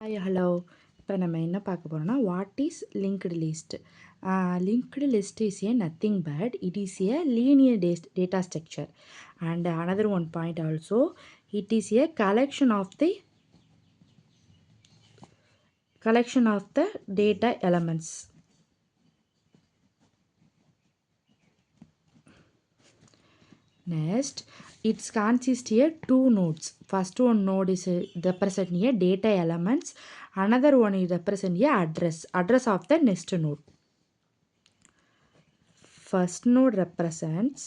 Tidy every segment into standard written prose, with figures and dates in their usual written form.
Hi hello. இப்போ நம்ம என்ன பார்க்க போகிறோம்னா what is linked list. Linked list is a nothing but it is a linear data structure and another one point also it is a collection of the data elements. Next, it consists of two nodes. First one node is represent a data elements. Another one is represent a address of the next node. First node represents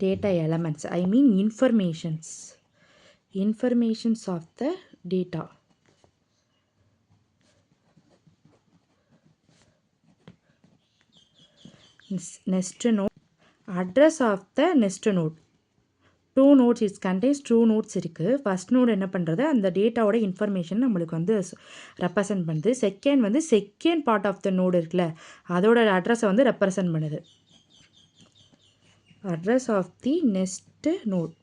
data elements, I mean informations of the data. Next node, address of the next node. Two nodes, it contains two nodes இருக்கு. First node என்ன பண்ணுறது, அந்த டேட்டாவோட information நம்மளுக்கு வந்து represent பண்ணுது. Second வந்து second part of the node இருக்குல்ல, அதோட அட்ரஸை வந்து ரெப்ரசன்ட் பண்ணுது. Address of the next node.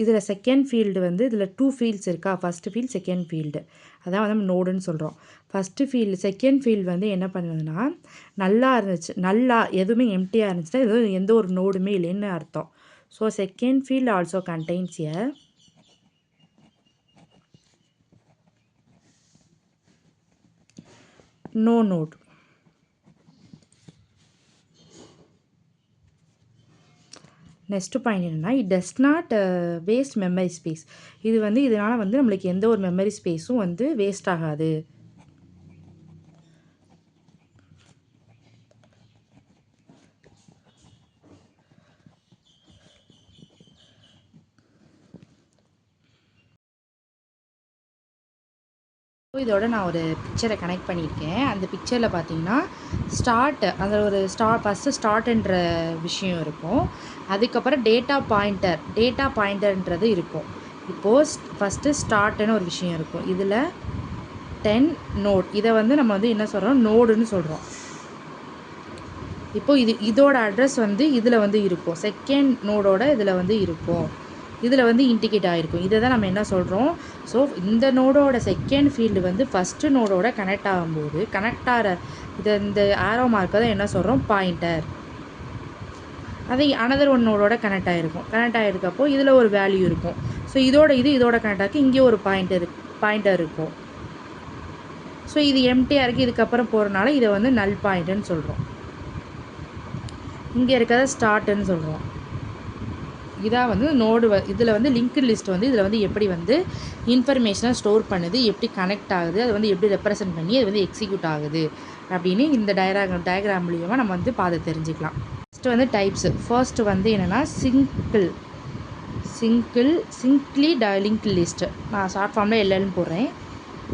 இதில் செகண்ட் ஃபீல்டு வந்து இதில் டூ ஃபீல்ட்ஸ் இருக்கா, ஃபஸ்ட்டு ஃபீல்டு செகண்ட் ஃபீல்டு, அதான் வந்து நம்ம நோடுன்னு சொல்கிறோம். ஃபஸ்ட்டு ஃபீல்டு செகண்ட் ஃபீல்டு வந்து என்ன பண்ணுதுன்னா, நல்லா இருந்துச்சு, நல்லா எதுவுமே எம்டியாக இருந்துச்சுன்னா எதுவும் எந்த ஒரு நோடுமே இல்லைன்னு அர்த்தம். So second field also contains a no node. Next point என்னென்னா, it does not waste memory space. இது வந்து இதனால் வந்து நம்மளுக்கு எந்த ஒரு மெமரி ஸ்பேஸும் வந்து வேஸ்ட் ஆகாது. இதோட நான் ஒரு பிக்சரை கனெக்ட் பண்ணியிருக்கேன். அந்த பிக்சரில் பார்த்தீங்கன்னா அந்த ஒரு ஃபஸ்ட்டு ஸ்டார்ட்ன்ற விஷயம் இருக்கும். அதுக்கப்புறம் டேட்டா பாயிண்டர்ன்றது இருக்கும். இப்போது ஃபஸ்ட்டு ஸ்டார்ட்னு ஒரு விஷயம் இருக்கும். இதில் 10 நோட், இதை வந்து நம்ம வந்து என்ன சொல்கிறோம், நோடுன்னு சொல்கிறோம். இப்போது இதோட அட்ரஸ் வந்து இதில் வந்து இருக்கும். செகண்ட் நோடோட இதில் வந்து இருக்கும். இதில் வந்து இண்டிகேட் ஆகிருக்கும். இதை தான் நம்ம என்ன சொல்கிறோம். ஸோ இந்த நோடோட செகண்ட் ஃபீல்டு வந்து ஃபஸ்ட்டு நோடோட கனெக்ட் ஆகும்போது இந்த ஆரோ மார்க்கை தான் என்ன சொல்கிறோம், பாயிண்டர். அது அனதர் ஒன் நோடோட கனெக்ட் ஆகிருக்கப்போ இதில் ஒரு வேல்யூ இருக்கும். ஸோ இதோட கனெக்ட் ஆகி இங்கே ஒரு பாயிண்டர் இருக்கும். ஸோ இது எம்டியாக இருக்குது, இதுக்கப்புறம் போகிறனால இதை வந்து நல் பாயிண்ட்டுன்னு சொல்கிறோம். இங்கே இருக்கிறத ஸ்டார்ட்டுன்னு சொல்கிறோம். இதாக வந்து நோடு இதில் வந்து லிங்க்டு லிஸ்ட் வந்து இதில் வந்து எப்படி வந்து இன்ஃபர்மேஷனை ஸ்டோர் பண்ணுது, எப்படி கனெக்ட் ஆகுது, அது வந்து எப்படி ரெப்ரசன்ட் பண்ணி அது வந்து எக்ஸிக்யூட் ஆகுது அப்படின்னு இந்த டயக்ராம் மூலியமாக நம்ம வந்து பார்த்து தெரிஞ்சுக்கலாம். ஃபஸ்ட்டு வந்து டைப்ஸு. ஃபர்ஸ்ட்டு வந்து என்னென்னா சிங்கிளி லிங்க்டு லிஸ்ட்டு, நான் ஷார்ட் ஃபார்மில் எல்எல்னு போடுறேன்.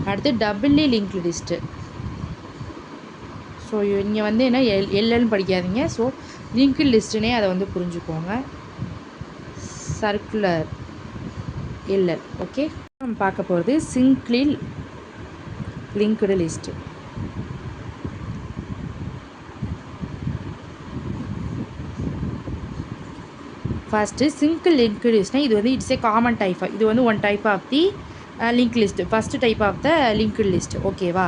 அடுத்து டபுள்லி லிங்க்டு லிஸ்ட்டு. ஸோ இங்கே வந்து என்ன எல்எல்னு படிக்காதீங்க. ஸோ லிங்க்டு லிஸ்ட்டுனே அதை வந்து புரிஞ்சுக்கோங்க. Circular LL. ஓகே, நம்ம பார்க்க போகிறது singly linked list. First single linked லிஸ்ட்னால் இது வந்து இட்ஸ் ஏ காமன் டைப். இது வந்து one type of the link list, first type of the linked list. ஓகேவா,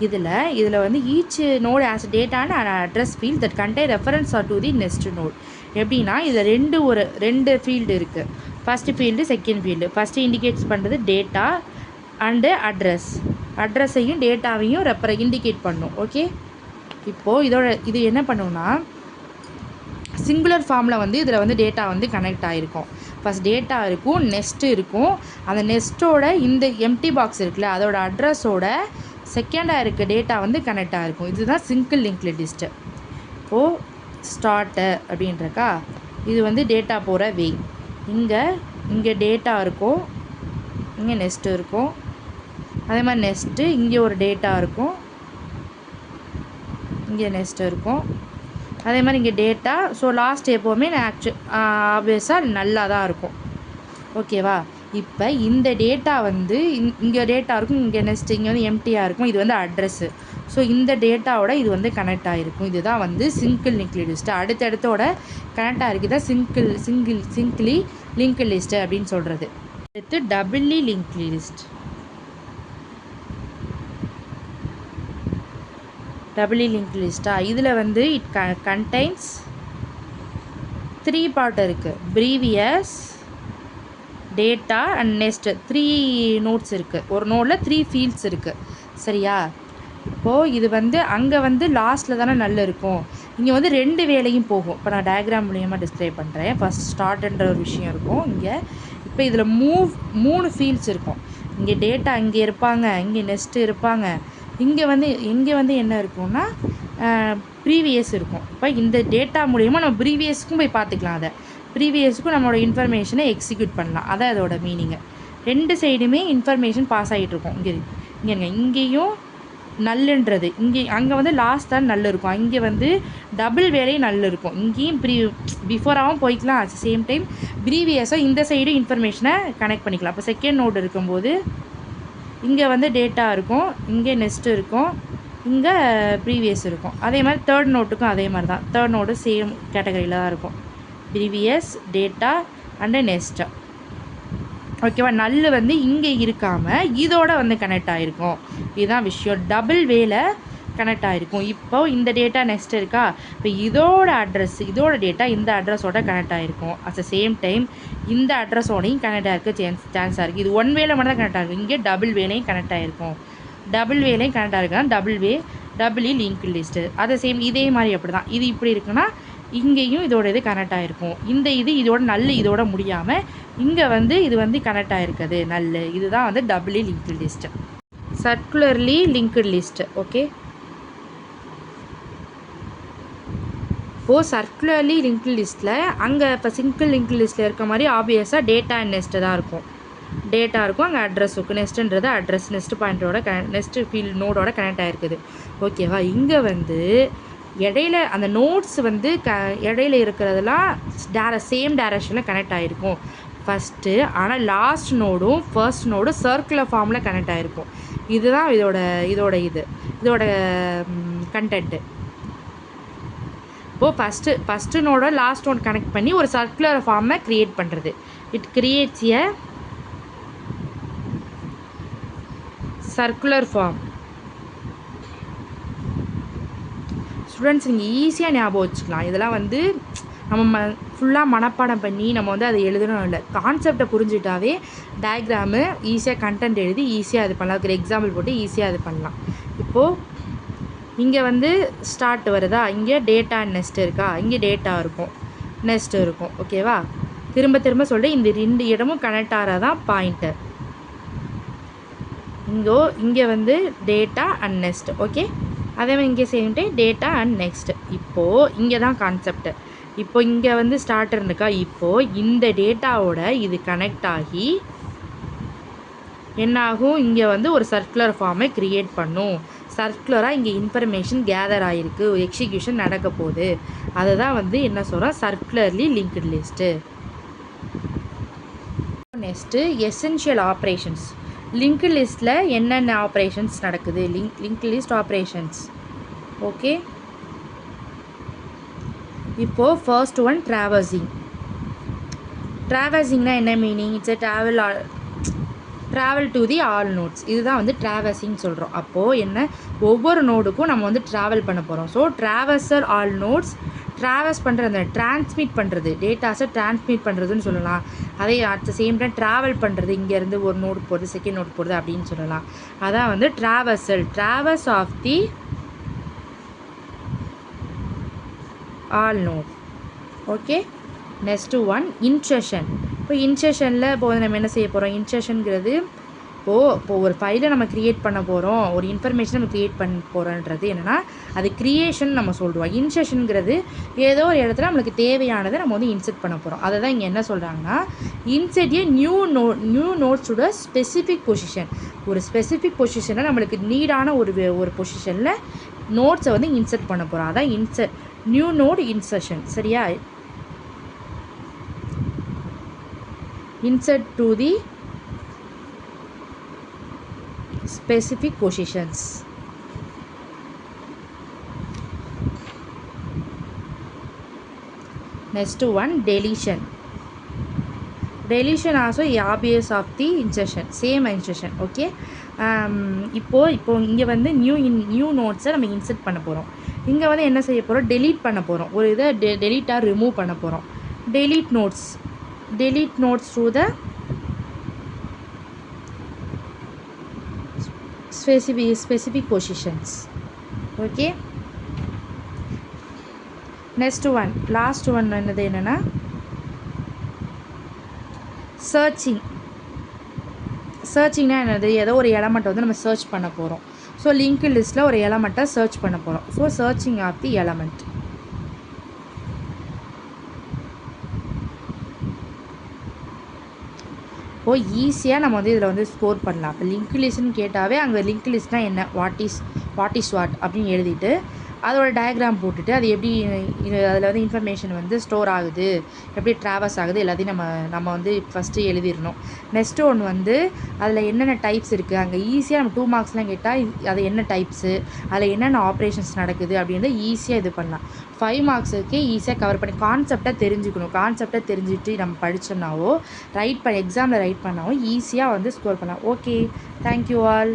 இதில் வந்து each node has data and address field that contain reference to the next node. எப்படின்னா இதில் ரெண்டு ஃபீல்டு இருக்குது. First field second field. First indicates பண்ணுறது data and அட்ரஸையும் டேட்டாவையும் இண்டிகேட் பண்ணும். ஓகே, இப்போது இது என்ன பண்ணுன்னா, சிங்குலர் ஃபார்மில் வந்து இதில் வந்து டேட்டா வந்து கனெக்ட் ஆகிருக்கும். ஃபஸ்ட் டேட்டா இருக்கும், நெஸ்ட்டு இருக்கும். அந்த நெஸ்ட்டோட இந்த எம்டி பாக்ஸ் இருக்குல்ல, அதோட அட்ரஸோட செகண்டாக இருக்க டேட்டா வந்து கனெக்ட் ஆகிருக்கும். இதுதான் சிங்கிள் லிங்க்டு லிஸ்ட்டு. இப்போது ஸ்டார்ட்டு அப்படின்றக்கா, இது வந்து டேட்டா போகிற வே. இங்கே டேட்டா இருக்கும், இங்கே நெஸ்ட்டு இருக்கும். அதே மாதிரி நெஸ்ட்டு இங்கே ஒரு டேட்டா இருக்கும், இங்கே நெஸ்ட்டு இருக்கும். அதே மாதிரி இங்கே டேட்டா. ஸோ லாஸ்ட் எப்போவுமே ஆப்வியஸாக நல்லா தான் இருக்கும். ஓகேவா? இப்போ இந்த டேட்டா வந்து இங்கே டேட்டா இருக்கும், இங்கே நெக்ஸ்ட் இங்கே வந்து எம்டியாக இருக்கும். இது வந்து அட்ரஸ்ஸு. ஸோ இந்த டேட்டாவோட இது வந்து கனெக்ட் ஆகிருக்கும். இதுதான் வந்து சிங்கிள் லிங்க்டு லிஸ்ட்டு. அடுத்தோட கனெக்ட் ஆகிருக்கு தான் சிங்கிளி லிங்க்டு லிஸ்ட்டு அப்படின்னு சொல்கிறது. அடுத்து டபுள்லி லிங்க்டு லிஸ்ட். டபுள்லி லிங்க்டு லிஸ்ட்டா? இதில் வந்து இட் கண்டைன்ஸ் 3 பார்ட் இருக்குது. Previous, data and next 3 notes இருக்குது. ஒரு நோடில் 3 ஃபீல்ட்ஸ் இருக்குது. சரியா? இப்போது இது வந்து அங்கே வந்து லாஸ்ட்டில் தானே நல்ல இருக்கும். இங்கே வந்து 2 வேலையும் போகும். இப்போ நான் டயக்ராம் மூலியமாக டிஸ்கிரைப் பண்ணுறேன். ஃபஸ்ட் ஸ்டார்ட்ன்ற ஒரு விஷயம் இருக்கும் இங்கே. இப்போ இதில் 3 ஃபீல்ட்ஸ் இருக்கும். இங்கே டேட்டா இங்கே இருப்பாங்க, இங்கே நெக்ஸ்ட்டு இருப்பாங்க, இங்கே வந்து என்ன இருக்கும்னா ப்ரீவியஸ் இருக்கும். இப்போ இந்த டேட்டா மூலிமா நம்ம ப்ரீவியஸுக்கும் போய் பார்த்துக்கலாம். அதை ப்ரீவியஸுக்கும் நம்மளோட இன்ஃபர்மேஷனை எக்ஸிக்யூட் பண்ணலாம். அதான் அதோட மீனிங்கு. 2 சைடுமே இன்ஃபர்மேஷன் பாஸ் ஆகிட்ருக்கும். இங்கேயும் நல்லுன்றது அங்கே வந்து லாஸ்ட் தான் நல்ல இருக்கும். அங்கே வந்து டபுள் வேலையும் நல்ல இருக்கும். இங்கேயும் பிஃபோராகவும் போய்க்கலாம். அட் சேம் டைம் ப்ரீவியஸாக இந்த சைடு இன்ஃபர்மேஷனை கனெக்ட் பண்ணிக்கலாம். அப்போ செகண்ட் நோடு இருக்கும்போது இங்கே வந்து டேட்டா இருக்கும், இங்கே நெக்ஸ்ட்டு இருக்கும், இங்கே ப்ரீவியஸ் இருக்கும். அதே மாதிரி தேர்ட் நோட்டுக்கும் அதே மாதிரி தான். தேர்ட் நோடு சேம் கேட்டகரியில் தான் இருக்கும். Previous, data and next. ஓகேவா? நல்லு வந்து இங்கே இருக்காமல் இதோட வந்து கனெக்ட் ஆகிருக்கும். இதுதான் விஷயம். டபுள் வேல கனெக்ட் ஆகிருக்கும். இப்போ இந்த டேட்டா நெக்ஸ்ட் இருக்கா, இப்போ இதோட அட்ரஸ், இதோட டேட்டா இந்த அட்ரஸோட கனெக்ட் ஆகிருக்கும். அட் த சேம் டைம் இந்த அட்ரஸோடையும் கனெக்ட் ஆகிருக்கு சான்ஸாக இருக்குது. இது ஒன் வேல மட்டும் தான் கனெக்ட் ஆகிருக்கும். இங்கே டபுள் வேலையும் கனெக்ட் ஆகிருக்கும். டபுள் வேலையும் கனெக்ட் ஆகிருக்குன்னா டபுள்லி லிங்க்டு லிஸ்ட்டு. அதை சேம் இதே மாதிரி அப்படி தான். இது இப்படி இருக்குன்னா இங்கேயும் இதோட இது கனெக்ட் ஆகிருக்கும். இதோட நல்ல இதோட முடியாமல் இங்கே வந்து இது வந்து கனெக்ட் ஆகிருக்குது நல்ல. இதுதான் வந்து doubly linked list. Circularly linked list. Okay. இப்போது சர்க்குலர்லி லிங்க்டு லிஸ்ட்டில் அங்கே இப்போ சிங்கிள் லிங்க்டு லிஸ்ட்டில் இருக்க மாதிரி ஆப்வியஸாக டேட்டா அண்ட் நெக்ஸ்ட்டு தான் இருக்கும். டேட்டா இருக்கும், அங்கே அட்ரஸ் இருக்கும். நெக்ஸ்ட்டுன்றது அட்ரஸ், நெக்ஸ்ட் பாயிண்டோட நெக்ஸ்ட்டு ஃபீல்ட் நோடோட கனெக்ட் ஆகிருக்குது. ஓகேவா? இங்கே வந்து இடையில அந்த நோட்ஸ் வந்து இடையில இருக்கிறதெல்லாம் சேம் டைரக்ஷனில் கனெக்ட் ஆகிருக்கும் ஃபஸ்ட்டு. ஆனால் லாஸ்ட் நோடும் ஃபர்ஸ்ட் நோடும் சர்க்குலர் ஃபார்மில் கனெக்ட் ஆகிருக்கும். இதுதான் இதோட கண்டென்ட்டு. இப்போது ஃபஸ்ட்டு நோட லாஸ்ட் நோட் கனெக்ட் பண்ணி ஒரு சர்க்குலர் ஃபார்மை க்ரியேட் பண்ணுறது. It creates a circular form. Students நீங்கள் ஈஸியாக ஞாபகம் வச்சுக்கலாம். இதெல்லாம் வந்து நம்ம ஃபுல்லாக மனப்பாடம் பண்ணி நம்ம வந்து அதை எழுதணும் இல்லை. கான்செப்டை புரிஞ்சுட்டாவே டயக்ராமு ஈஸியாக கண்டென்ட் எழுதி ஈஸியாக அது பண்ணலாம். அதுக்கு எக்ஸாம்பிள் போட்டு ஈஸியாக அது பண்ணலாம். இப்போது இங்கே வந்து ஸ்டார்ட் வருதா, இங்கே டேட்டா அண்ட் நெக்ஸ்ட் இருக்கா, இங்கே டேட்டா இருக்கும், நெக்ஸ்ட்டு இருக்கும். ஓகேவா? திரும்ப சொல்கிறேன், இந்த 2 இடமும் கனெக்ட் ஆகிறதான் பாயிண்ட்டு. இங்கே வந்து டேட்டா அண்ட் நெக்ஸ்ட். ஓகே. அதே மாதிரி இங்கே same time data and next. இப்போது இங்கே தான் கான்செப்ட். இப்போ இங்கே வந்து ஸ்டார்டர் இருக்கா, இப்போது இந்த டேட்டாவோட இது கனெக்ட் ஆகி என்னாகும், இங்கே வந்து ஒரு சர்க்குலர் ஃபார்மை க்ரியேட் பண்ணும். சர்க்குலராக இங்கே இன்ஃபர்மேஷன் கேதர் ஆகிருக்கு, எக்ஸிக்யூஷன் நடக்க போகுது. அதை தான் வந்து என்ன சொல்கிறோம், circularly linked list. Next essential operations. Linked லிஸ்ட்டில் என்னென்ன ஆப்ரேஷன்ஸ் நடக்குது, லிங்க்டு லிஸ்ட் ஆப்ரேஷன்ஸ். ஓகே. இப்போது ஃபர்ஸ்ட் ஒன் ட்ராவர்சிங். ட்ராவர்சிங்னா என்ன meaning? It's a travel to the all nodes. இதுதான் வந்து ட்ராவர்சிங் சொல்கிறோம். அப்போது என்ன, ஒவ்வொரு நோடுக்கும் நம்ம வந்து ட்ராவல் பண்ண போகிறோம். So traversal all notes. Travels பண்ணுறது, அந்த டிரான்ஸ்மிட் பண்ணுறது, டேட்டாஸை டிரான்ஸ்மிட் பண்ணுறதுன்னு சொல்லலாம். அதே at the same time travel பண்ணுறது, இங்கேருந்து ஒரு நோடு போகிறது, செகண்ட் நோடு போகிறது அப்படின்னு சொல்லலாம். அதான் வந்து traversal of the all node. Okay. Next one insertion. இப்போ இன்செஷனில் இப்போ நம்ம என்ன செய்ய போகிறோம், இன்செஷனுங்கிறது இப்போது ஒரு ஃபைலை நம்ம க்ரியேட் பண்ண போகிறோம், ஒரு இன்ஃபர்மேஷன் நம்ம க்ரியேட் பண்ண போகிறோன்றது என்னென்னா அது க்ரியேஷன் நம்ம சொல்கிறோம். இன்செஷனுங்கிறது ஏதோ ஒரு இடத்துல நம்மளுக்கு தேவையானதை நம்ம வந்து இன்செர்ட் பண்ண போகிறோம். அதை தான் இங்கே என்ன சொல்கிறாங்கன்னா, insert a new நோட்ஸோட specific position. ஒரு ஸ்பெசிஃபிக் பொசிஷனில் நம்மளுக்கு நீடான ஒரு பொசிஷனில் நோட்ஸை வந்து இன்சர்ட் பண்ண போகிறோம். அதான் நியூ நோட் இன்சர்ஷன். சரியா? Insert to the specific positions. Next one, deletion. Deletion also obvious of the insertion, same insertion. Okay. இப்போ இங்கே வந்து நியூ நோட்ஸை நம்ம இன்சர்ட் பண்ண போகிறோம். இங்கே வந்து என்ன செய்ய போகிறோம்? டெலீட் பண்ண போகிறோம். ஒரு இதை டெலீட்டாக ரிமூவ் பண்ண போகிறோம். delete notes through the specific positions. Okay. Next one, last one என்னது என்னன்னா சர்ச்சிங்னா என்னது? ஏதோ ஒரு எலமெண்ட் வந்து நம்ம சர்ச் பண்ண போகிறோம். ஸோ லிங்க் லிஸ்ட்டில் ஒரு எலமெண்ட்டை சர்ச் பண்ண போகிறோம். So searching of the element. ஈஸியாக நம்ம வந்து இதில் வந்து ஸ்கோர் பண்ணலாம். இப்போ லிங்க் லிஸ்ட்னு கேட்டாவே அங்கே லிங்க் லிஸ்ட்னால் என்ன, வாட் இஸ் வாட் அப்படின்னு எழுதிட்டு அதோட டயக்ராம் போட்டுட்டு அது எப்படி அதில் வந்து இன்ஃபர்மேஷன் வந்து ஸ்டோர் ஆகுது, எப்படி ட்ராவல்ஸ் ஆகுது எல்லாத்தையும் நம்ம வந்து ஃபஸ்ட்டு எழுதிடணும். நெக்ஸ்ட்டு ஒன்று வந்து அதில் என்னென்ன டைப்ஸ் இருக்குது, அங்கே ஈஸியாக நம்ம 2 மார்க்ஸ்லாம் கேட்டால் அது என்ன டைப்ஸு, அதில் என்னென்ன ஆப்ரேஷன்ஸ் நடக்குது அப்படின்னு ஈஸியாக இது பண்ணலாம். 5 மார்க்ஸுக்கே ஈஸியாக கவர் பண்ணி கான்செப்டாக தெரிஞ்சுக்கணும். கான்செப்டாக தெரிஞ்சுட்டு நம்ம படித்தோம்னாவோ எக்ஸாமில் ரைட் பண்ணாவோ ஈஸியாக வந்து ஸ்கோர் பண்ணலாம். Okay, thank you all.